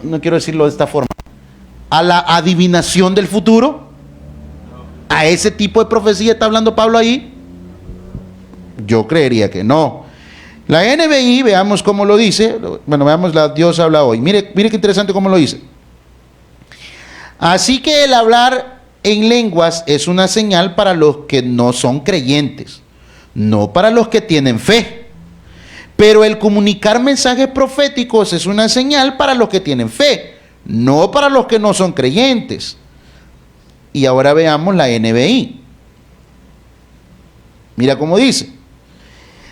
no quiero decirlo de esta forma, a la adivinación del futuro. ¿A ese tipo de profecía está hablando Pablo ahí? Yo creería que no. La NBI, veamos cómo lo dice. Bueno, veamos, la Dios habla hoy. Mire qué interesante cómo lo dice. Así que el hablar en lenguas es una señal para los que no son creyentes, no para los que tienen fe. Pero el comunicar mensajes proféticos es una señal para los que tienen fe, no para los que no son creyentes. Y ahora veamos la NBI. Mira cómo dice.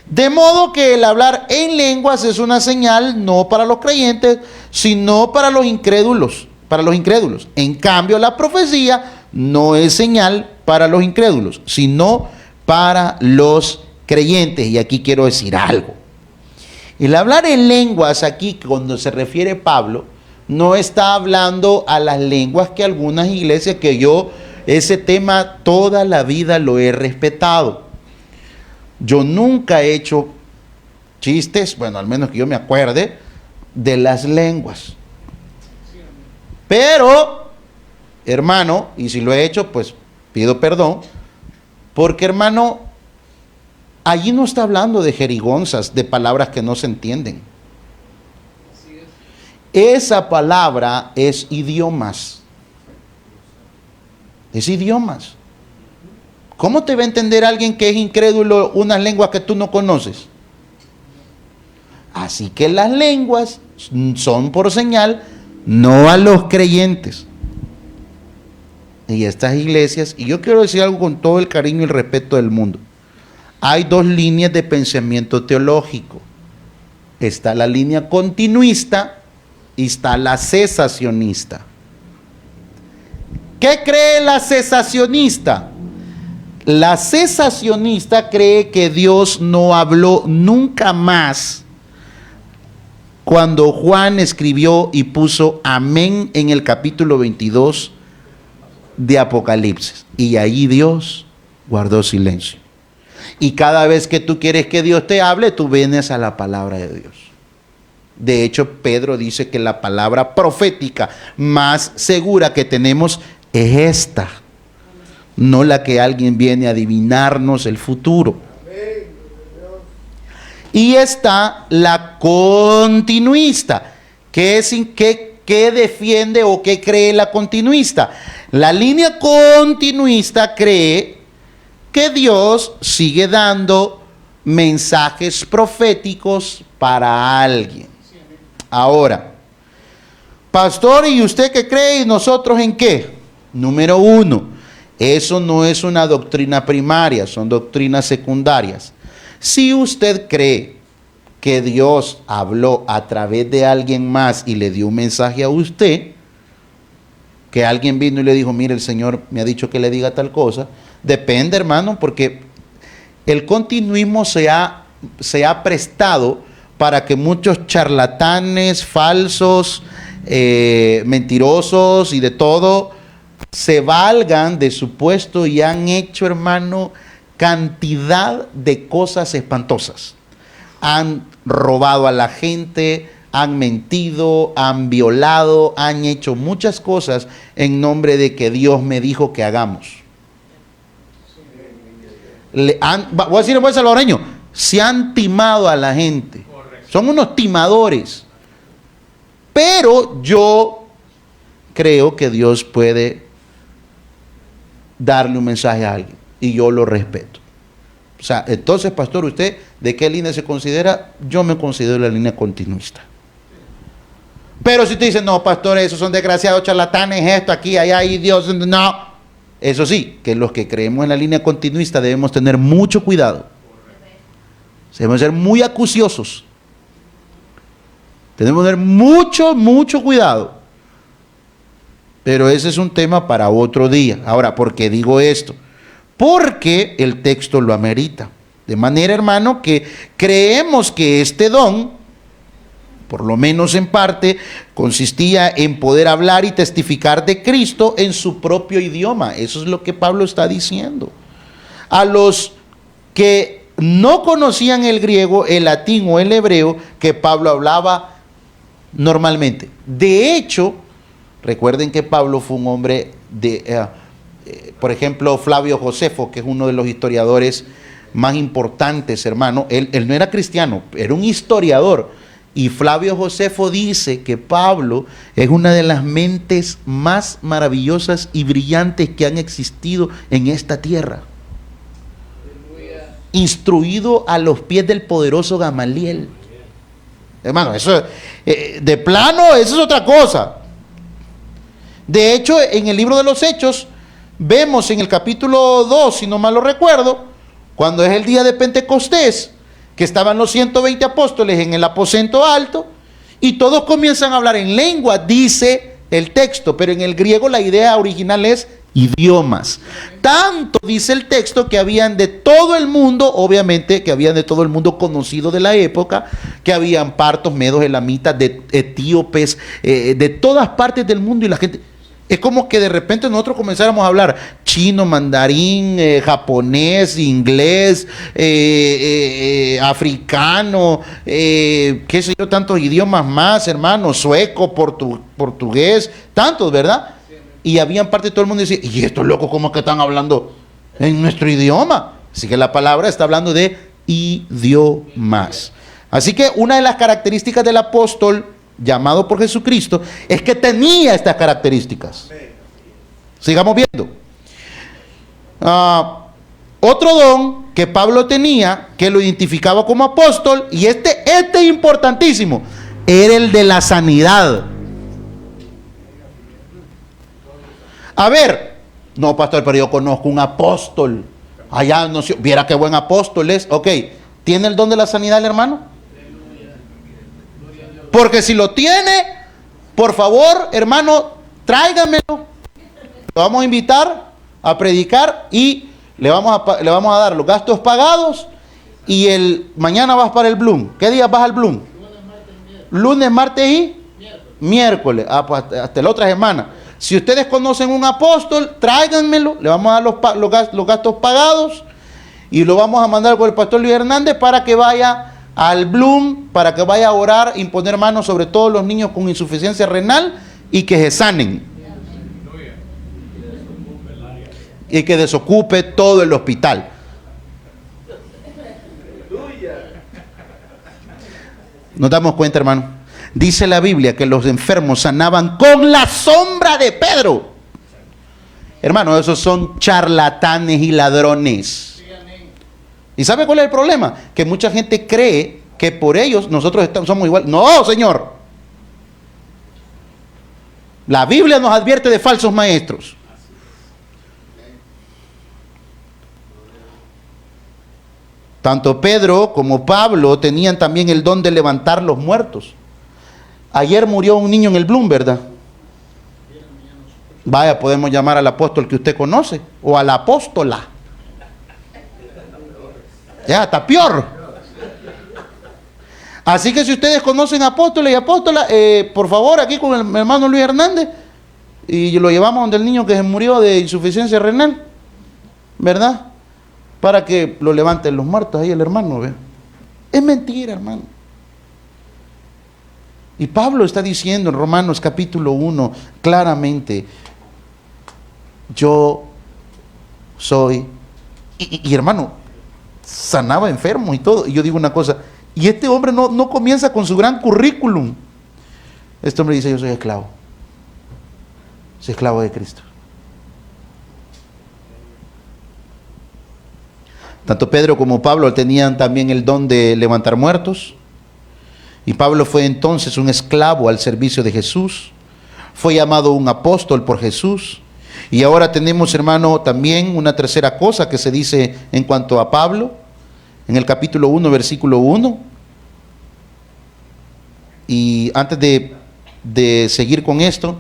De modo que el hablar en lenguas es una señal no para los creyentes, sino para los incrédulos, para los incrédulos. En cambio, la profecía no es señal para los incrédulos, sino para los creyentes. Y aquí quiero decir algo. El hablar en lenguas aquí, cuando se refiere Pablo, no está hablando a las lenguas que algunas iglesias, que yo ese tema toda la vida lo he respetado. Yo nunca he hecho chistes, bueno, al menos que yo me acuerde, de las lenguas. Pero, hermano, y si lo he hecho, pues pido perdón, porque, hermano, allí no está hablando de jerigonzas, de palabras que no se entienden. Esa palabra es idiomas. Es idiomas. ¿Cómo te va a entender alguien que es incrédulo unas lenguas que tú no conoces? Así que las lenguas son por señal, no a los creyentes. Y estas iglesias, y yo quiero decir algo con todo el cariño y el respeto del mundo. Hay dos líneas de pensamiento teológico. Está la línea continuista y está la cesacionista. ¿Qué cree la cesacionista? La cesacionista cree que Dios no habló nunca más cuando Juan escribió y puso amén en el capítulo 22 de Apocalipsis. Y ahí Dios guardó silencio. Y cada vez que tú quieres que Dios te hable, tú vienes a la palabra de Dios. De hecho, Pedro dice que la palabra profética más segura que tenemos es esta, no la que alguien viene a adivinarnos el futuro. Y está la continuista, que defiende o que cree la continuista. La línea continuista cree que Dios sigue dando mensajes proféticos para alguien. Ahora, pastor, ¿y usted qué cree y nosotros en qué? Número uno, eso no es una doctrina primaria, son doctrinas secundarias. Si usted cree que Dios habló a través de alguien más y le dio un mensaje a usted, que alguien vino y le dijo, mire, el Señor me ha dicho que le diga tal cosa, depende, hermano, porque el continuismo se ha prestado para que muchos charlatanes, falsos, mentirosos y de todo, se valgan de su puesto y han hecho, hermano, cantidad de cosas espantosas. Han robado a la gente, han mentido, han violado, han hecho muchas cosas en nombre de que Dios me dijo que hagamos. Voy a decir en buen salvadoreño, se han timado a la gente. Son unos timadores. Pero yo creo que Dios puede darle un mensaje a alguien. Y yo lo respeto. O sea, entonces, pastor, ¿usted de qué línea se considera? Yo me considero la línea continuista. Pero si usted dice, no, pastor, esos son desgraciados charlatanes, esto, aquí, allá, y Dios, no. Eso sí, que los que creemos en la línea continuista debemos tener mucho cuidado. Debemos ser muy acuciosos. Tenemos que tener mucho cuidado. Pero ese es un tema para otro día. Ahora, ¿por qué digo esto? Porque el texto lo amerita. De manera, hermano, que creemos que este don, por lo menos en parte, consistía en poder hablar y testificar de Cristo en su propio idioma. Eso es lo que Pablo está diciendo. A los que no conocían el griego, el latín o el hebreo que Pablo hablaba normalmente. De hecho, recuerden que Pablo fue un hombre por ejemplo, Flavio Josefo, que es uno de los historiadores más importantes, hermano. Él no era cristiano, era un historiador. Y Flavio Josefo dice que Pablo es una de las mentes más maravillosas y brillantes que han existido en esta tierra. Instruido a los pies del poderoso Gamaliel. Hermano, eso de plano, eso es otra cosa. De hecho, en el libro de los Hechos, vemos en el capítulo 2, si no mal lo recuerdo, cuando es el día de Pentecostés, que estaban los 120 apóstoles en el aposento alto, y todos comienzan a hablar en lengua, dice el texto, pero en el griego la idea original es idiomas. Tanto dice el texto que habían de todo el mundo, obviamente que habían de todo el mundo conocido de la época, que habían partos, medos, elamitas, de etíopes, de todas partes del mundo, y la gente... Es como que de repente nosotros comenzáramos a hablar chino, mandarín, japonés, inglés, africano, qué sé yo, tantos idiomas más, hermano, sueco, portugués, tantos, ¿verdad? Y habían parte de todo el mundo y decía, ¿y estos locos cómo es que están hablando en nuestro idioma? Así que la palabra está hablando de idiomas. Así que una de las características del apóstol llamado por Jesucristo es que tenía estas características. Sigamos viendo. Otro don que Pablo tenía, que lo identificaba como apóstol, y este es importantísimo, era el de la sanidad. A ver, no, pastor, pero yo conozco un apóstol allá, no sé, viera qué buen apóstol es. Ok, ¿tiene el don de la sanidad el hermano? Porque si lo tiene, por favor, hermano, tráigamelo. Lo vamos a invitar a predicar y le vamos a dar los gastos pagados, y mañana vas para el Bloom. ¿Qué día vas al Bloom? Lunes, martes y miércoles. Pues hasta la otra semana. Si ustedes conocen un apóstol, tráiganmelo. Le vamos a dar los gastos pagados y lo vamos a mandar con el pastor Luis Hernández para que vaya al Bloom, para que vaya a orar, imponer manos sobre todos los niños con insuficiencia renal y que se sanen. Y que desocupe todo el hospital. Nos damos cuenta, hermano. Dice la Biblia que los enfermos sanaban con la sombra de Pedro. Hermano, esos son charlatanes y ladrones. ¿Y sabe cuál es el problema? Que mucha gente cree que por ellos nosotros somos igual. No, Señor. La Biblia nos advierte de falsos maestros. Tanto Pedro como Pablo tenían también el don de levantar los muertos. Ayer murió un niño en el Bloom, ¿verdad? Vaya, podemos llamar al apóstol que usted conoce, o a la apóstola. Ya, está peor. Así que si ustedes conocen apóstoles y apóstolas, por favor, aquí con el hermano Luis Hernández, y lo llevamos donde el niño que se murió de insuficiencia renal, ¿verdad? Para que lo levanten los muertos ahí el hermano, ¿ve? Es mentira, hermano. Y Pablo está diciendo en Romanos capítulo 1 claramente, yo soy, y hermano, sanaba enfermos y todo. Y yo digo una cosa, y este hombre no comienza con su gran currículum. Este hombre dice, yo soy esclavo de Cristo. Tanto Pedro como Pablo tenían también el don de levantar muertos. Y Pablo fue entonces un esclavo al servicio de Jesús. Fue llamado un apóstol por Jesús. Y ahora tenemos, hermano, también una tercera cosa que se dice en cuanto a Pablo. En el capítulo 1, versículo 1. Y antes de seguir con esto,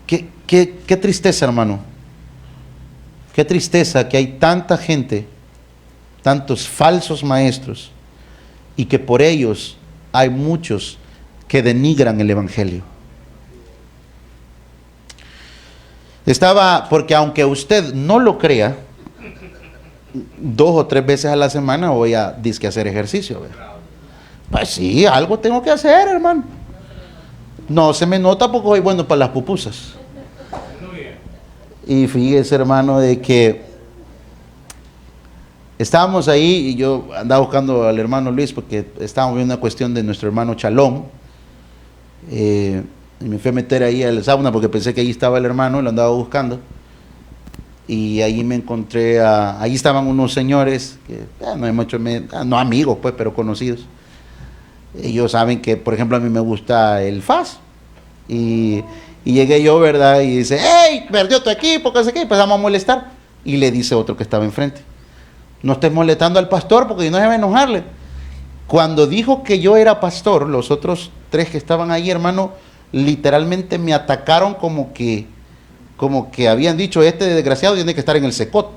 qué tristeza, hermano. Qué tristeza que hay tanta gente, tantos falsos maestros, y que por ellos hay muchos que denigran el evangelio. Porque aunque usted no lo crea, 2 o 3 veces a la semana voy a hacer ejercicio, ¿verdad? Pues sí, algo tengo que hacer, hermano. No se me nota porque soy bueno para las pupusas. Y fíjese, hermano, de que estábamos ahí y yo andaba buscando al hermano Luis porque estábamos viendo una cuestión de nuestro hermano Chalón. Y me fui a meter ahí a la sauna porque pensé que ahí estaba el hermano y lo andaba buscando. Y ahí me encontré, ahí estaban unos señores, que no amigos pues, pero conocidos. Ellos saben que, por ejemplo, a mí me gusta el FAS. Y llegué yo, ¿verdad? Y dice, ¡hey! Perdió tu equipo, qué sé qué. Y empezamos a molestar. Y le dice otro que estaba enfrente, no estés molestando al pastor porque no se va a enojarle. Cuando dijo que yo era pastor, los otros 3 que estaban ahí, hermano, literalmente me atacaron como que habían dicho, este desgraciado tiene que estar en el secot.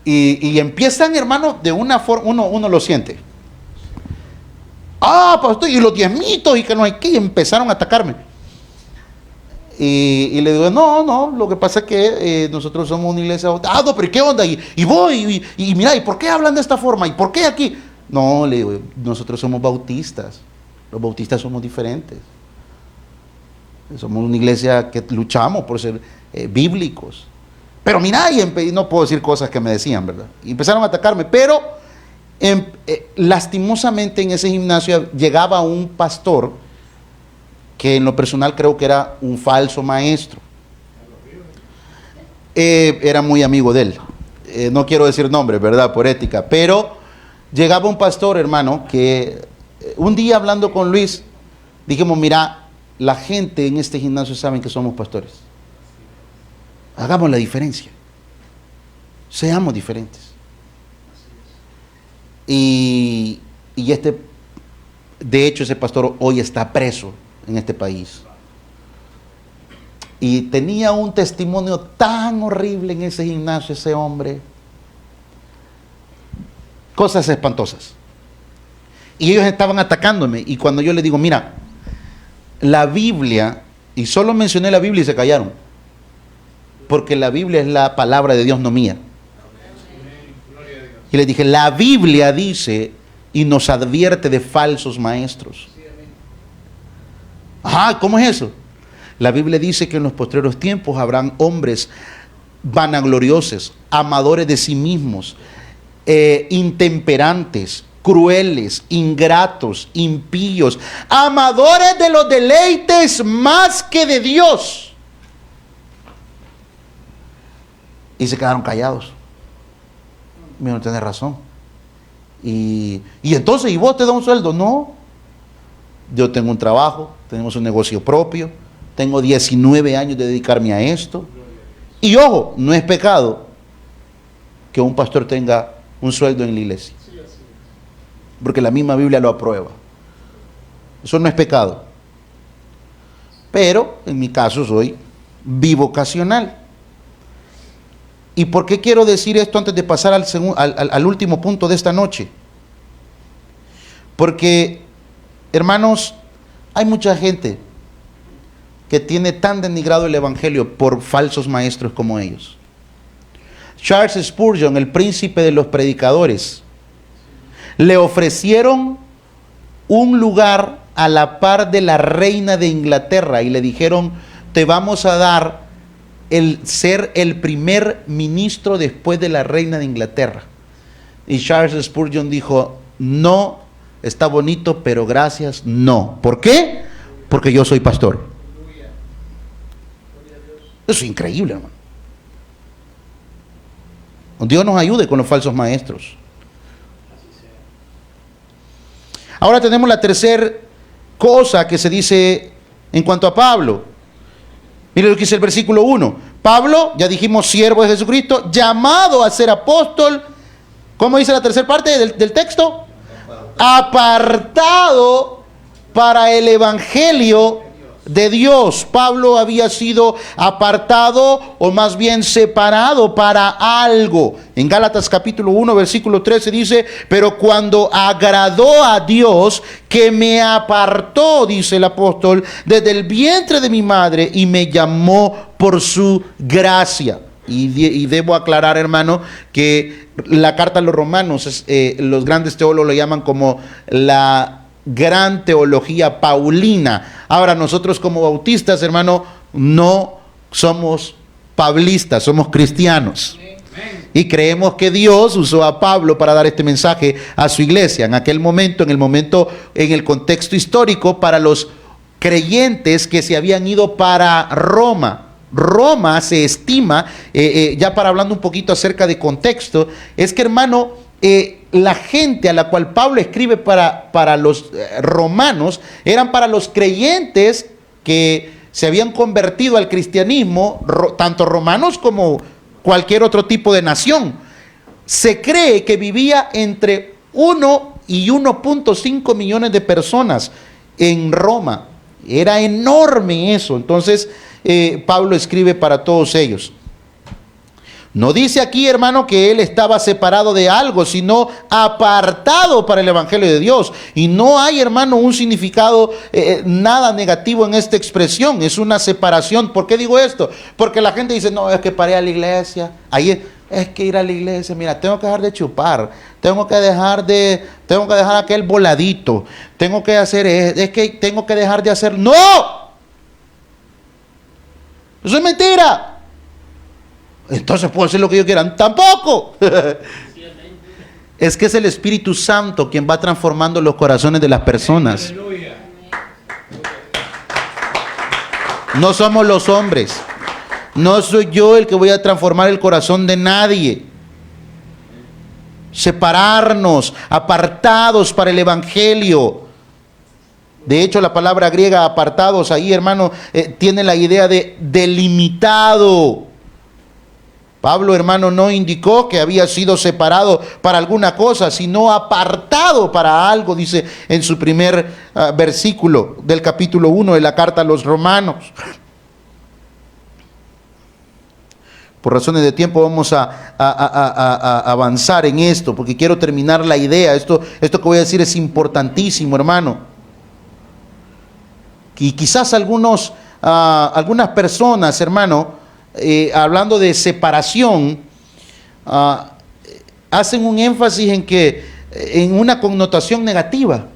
Y empiezan, hermano, de una forma, uno lo siente. Pastor, y los diezmitos, y que no hay que, empezaron a atacarme. Y le digo, no, lo que pasa es que nosotros somos una iglesia. No, pero ¿qué onda? Y voy, y mira, ¿y por qué hablan de esta forma? ¿Y por qué aquí? No, le digo, nosotros somos bautistas. Los bautistas somos diferentes. Somos una iglesia que luchamos por ser bíblicos. Pero mira, y no puedo decir cosas que me decían, ¿verdad? Y empezaron a atacarme, pero lastimosamente en ese gimnasio llegaba un pastor que en lo personal creo que era un falso maestro. Era muy amigo de él. No quiero decir nombres, ¿verdad? Por ética. Pero llegaba un pastor, hermano, que un día hablando con Luis, dijimos, mira, la gente en este gimnasio saben que somos pastores. Hagamos la diferencia. Seamos diferentes. Y de hecho, ese pastor hoy está preso en este país. Y tenía un testimonio tan horrible en ese gimnasio, ese hombre. Cosas espantosas. Y ellos estaban atacándome. Y cuando yo les digo, mira, la Biblia, y solo mencioné la Biblia y se callaron. Porque la Biblia es la palabra de Dios, no mía. Y les dije, la Biblia dice y nos advierte de falsos maestros. ¿Cómo es eso? La Biblia dice que en los postreros tiempos habrán hombres vanagloriosos, amadores de sí mismos, intemperantes, crueles, ingratos, impíos, amadores de los deleites más que de Dios. Y se quedaron callados. No tenés razón. Y entonces, ¿y vos te da un sueldo? No. Yo tengo un trabajo, tenemos un negocio propio, tengo 19 años de dedicarme a esto. Y ojo, no es pecado que un pastor tenga un sueldo en la iglesia. Porque la misma Biblia lo aprueba. Eso no es pecado. Pero en mi caso soy bivocacional. ¿Y por qué quiero decir esto antes de pasar al último punto de esta noche? Porque, hermanos, hay mucha gente que tiene tan denigrado el evangelio por falsos maestros como ellos. Charles Spurgeon, el príncipe de los predicadores, le ofrecieron un lugar a la par de la reina de Inglaterra y le dijeron, te vamos a dar el ser el primer ministro después de la reina de Inglaterra. Y Charles Spurgeon dijo, no, está bonito, pero gracias, no. ¿Por qué? Porque yo soy pastor. Eso es increíble, hermano. Dios nos ayude con los falsos maestros. Ahora tenemos la tercera cosa que se dice en cuanto a Pablo. Mire lo que dice el versículo 1. Pablo, ya dijimos, siervo de Jesucristo, llamado a ser apóstol. ¿Cómo dice la tercera parte del texto? Apartado para el evangelio de Dios. Pablo había sido apartado, o más bien separado para algo. En Gálatas capítulo 1 versículo 13 dice, pero cuando agradó a Dios que me apartó, dice el apóstol, desde el vientre de mi madre y me llamó por su gracia. Y debo aclarar, hermano, que la carta a los romanos, los grandes teólogos lo llaman como la gran teología paulina. Ahora, nosotros como bautistas, hermano, no somos pablistas, somos cristianos. Y creemos que Dios usó a Pablo para dar este mensaje a su iglesia. En aquel momento, en el contexto histórico, para los creyentes que se habían ido para Roma. Roma se estima, ya para hablando un poquito acerca de contexto, es que, hermano, la gente a la cual Pablo escribe para los romanos, eran para los creyentes que se habían convertido al cristianismo, tanto romanos como cualquier otro tipo de nación. Se cree que vivía entre 1 y 1.5 millones de personas en Roma. Era enorme eso. Entonces Pablo escribe para todos ellos. No dice aquí, hermano, que él estaba separado de algo, sino apartado para el Evangelio de Dios. Y no hay, hermano, un significado nada negativo en esta expresión. Es una separación. ¿Por qué digo esto? Porque la gente dice, no, es que paré a la iglesia. Ahí es que ir a la iglesia, mira, tengo que dejar de chupar, tengo que dejar aquel voladito, tengo que hacer, es que tengo que dejar de hacer. ¡No! Eso es mentira. Entonces puedo hacer lo que yo quiera. Tampoco. Es que es el Espíritu Santo quien va transformando los corazones de las personas. No somos los hombres. No soy yo el que voy a transformar el corazón de nadie. Separarnos, apartados para el Evangelio. De hecho, la palabra griega apartados ahí, hermano, tiene la idea de delimitado. Pablo, hermano, no indicó que había sido separado para alguna cosa, sino apartado para algo, dice en su primer versículo del capítulo 1 de la carta a los Romanos. Por razones de tiempo vamos a avanzar en esto, porque quiero terminar la idea. Esto que voy a decir es importantísimo, hermano. Y quizás algunas personas, hermano, hablando de separación, hacen un énfasis en una connotación negativa.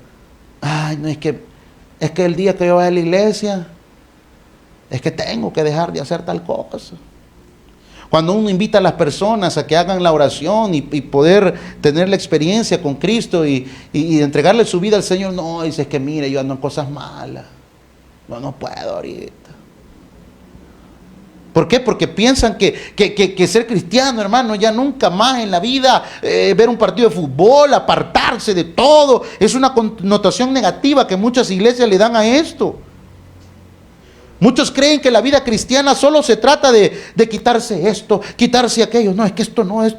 Ay, no, es que el día que yo vaya a la iglesia, es que tengo que dejar de hacer tal cosa. Cuando uno invita a las personas a que hagan la oración y poder tener la experiencia con Cristo y entregarle su vida al Señor, no, dice, es que mire, yo ando en cosas malas, no puedo ahorita. ¿Por qué? Porque piensan que ser cristiano, hermano, ya nunca más en la vida, ver un partido de fútbol, apartarse de todo, es una connotación negativa que muchas iglesias le dan a esto. Muchos creen que la vida cristiana solo se trata de quitarse esto, quitarse aquello. No, es que esto no. Es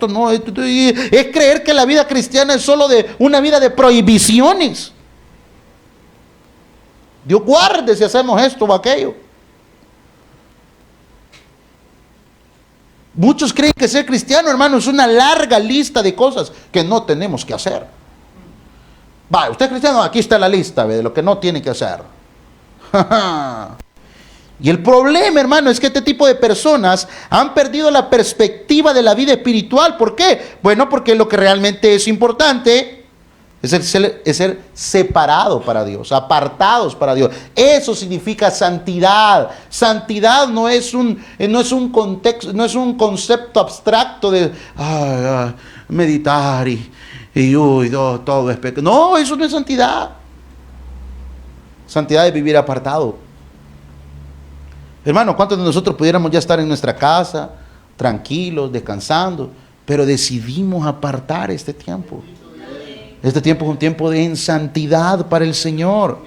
creer que la vida cristiana es solo de una vida de prohibiciones. Dios guarde si hacemos esto o aquello. Muchos creen que ser cristiano, hermano, es una larga lista de cosas que no tenemos que hacer. Va, usted es cristiano, aquí está la lista de lo que no tiene que hacer. Y el problema, hermano, es que este tipo de personas han perdido la perspectiva de la vida espiritual. ¿Por qué? Bueno, porque lo que realmente es importante es ser separado para Dios, apartados para Dios. Eso significa santidad. Santidad no es un contexto, no es un concepto abstracto de meditar y todo es pecado. No, eso no es santidad. Santidad es vivir apartado. Hermano, ¿cuántos de nosotros pudiéramos ya estar en nuestra casa, tranquilos, descansando, pero decidimos apartar este tiempo? Este tiempo es un tiempo de santidad para el Señor.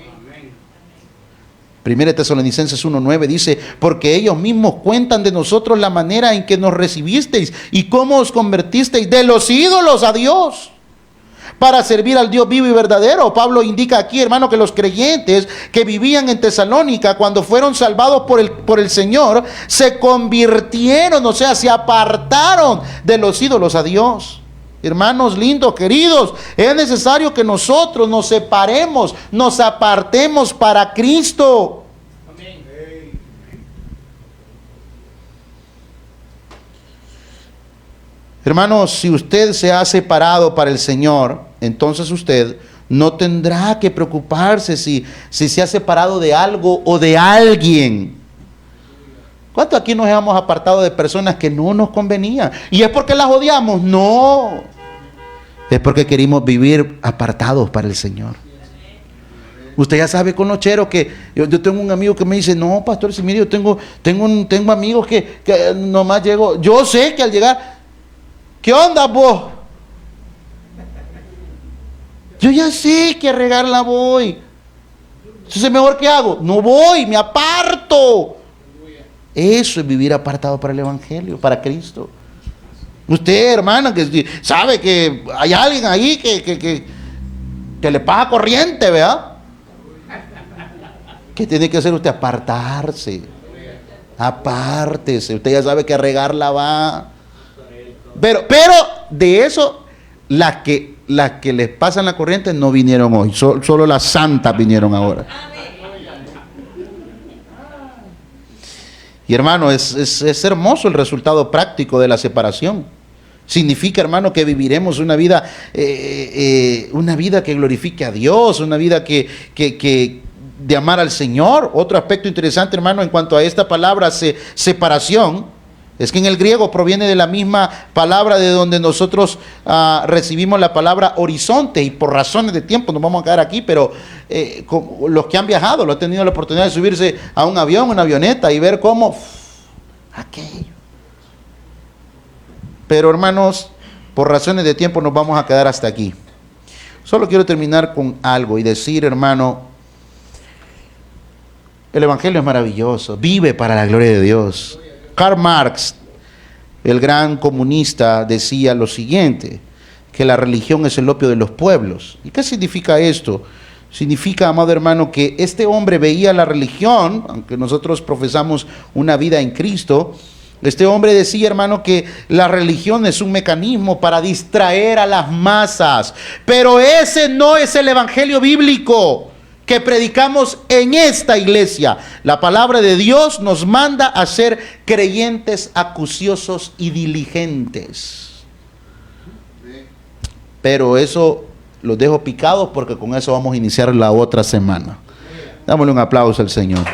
1 Tesalonicenses 1:9 dice, porque ellos mismos cuentan de nosotros la manera en que nos recibisteis y cómo os convertisteis de los ídolos a Dios, para servir al Dios vivo y verdadero. Pablo indica aquí, hermano, que los creyentes que vivían en Tesalónica, cuando fueron salvados por el Señor, se convirtieron, o sea, se apartaron de los ídolos a Dios. Hermanos lindos, queridos, es necesario que nosotros nos separemos, nos apartemos para Cristo. Hermanos, si usted se ha separado para el Señor, entonces usted no tendrá que preocuparse si se ha separado de algo o de alguien. ¿Cuántos aquí nos hemos apartado de personas que no nos convenían? ¿Y es porque las odiamos? No. Es porque queremos vivir apartados para el Señor. Usted ya sabe con los cheros que yo tengo un amigo que me dice, no, pastor, si mire, yo tengo amigos que nomás llego. Yo sé que al llegar, ¿qué onda vos? Yo ya sé que a regarla voy. Entonces, ¿mejor qué hago? No voy, me aparto. Eso es vivir apartado para el Evangelio, para Cristo. Usted, hermana, que sabe que hay alguien ahí que le paga corriente, ¿verdad? ¿Qué tiene que hacer usted? Apartarse. Apártese. Usted ya sabe que a regarla va. Pero de eso, las que les pasan la corriente no vinieron hoy. Solo las santas vinieron ahora. Y hermano, es hermoso el resultado práctico de la separación. Significa, hermano, que viviremos una vida que glorifique a Dios, una vida que de amar al Señor. Otro aspecto interesante, hermano, en cuanto a esta palabra separación, es que en el griego proviene de la misma palabra de donde nosotros recibimos la palabra horizonte, y por razones de tiempo nos vamos a quedar aquí, pero los que han viajado, lo han tenido la oportunidad de subirse a un avión, una avioneta y ver cómo aquello. Pero hermanos, por razones de tiempo nos vamos a quedar hasta aquí. Solo quiero terminar con algo y decir, hermano, el Evangelio es maravilloso, vive para la gloria de Dios. Karl Marx, el gran comunista, decía lo siguiente, que la religión es el opio de los pueblos. ¿Y qué significa esto? Significa, amado hermano, que este hombre veía la religión, aunque nosotros profesamos una vida en Cristo, este hombre decía, hermano, que la religión es un mecanismo para distraer a las masas, pero ese no es el evangelio bíblico que predicamos en esta iglesia. La palabra de Dios nos manda a ser creyentes acuciosos y diligentes. Pero eso los dejo picados porque con eso vamos a iniciar la otra semana. Dámosle un aplauso al Señor.